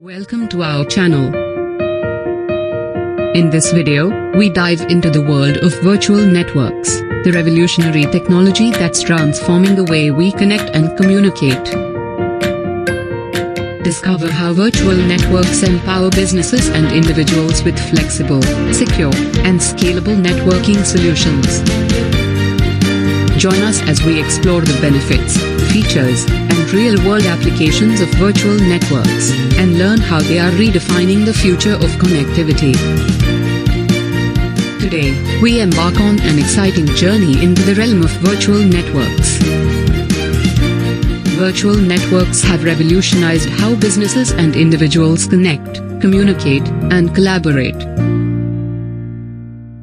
Welcome to our channel. In this video, we dive into the world of virtual networks, the revolutionary technology that's transforming the way we connect and communicate. Discover how virtual networks empower businesses and individuals with flexible, secure, and scalable networking solutions. Join us as we explore the benefits, features, and real-world applications of virtual networks, and learn how they are redefining the future of connectivity. Today, we embark on an exciting journey into the realm of virtual networks. Virtual networks have revolutionized how businesses and individuals connect, communicate, and collaborate.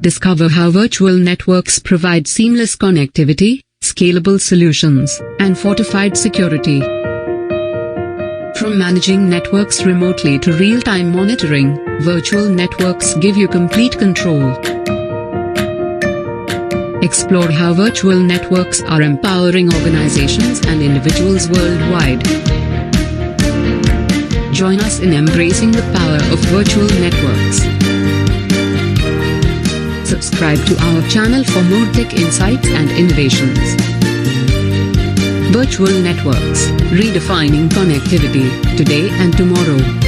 Discover how virtual networks provide seamless connectivity, scalable solutions, and fortified security. From managing networks remotely to real-time monitoring, virtual networks give you complete control. Explore how virtual networks are empowering organizations and individuals worldwide. Join us in embracing the power of virtual networks. Subscribe to our channel for more tech insights and innovations. Virtual networks, redefining connectivity, today and tomorrow.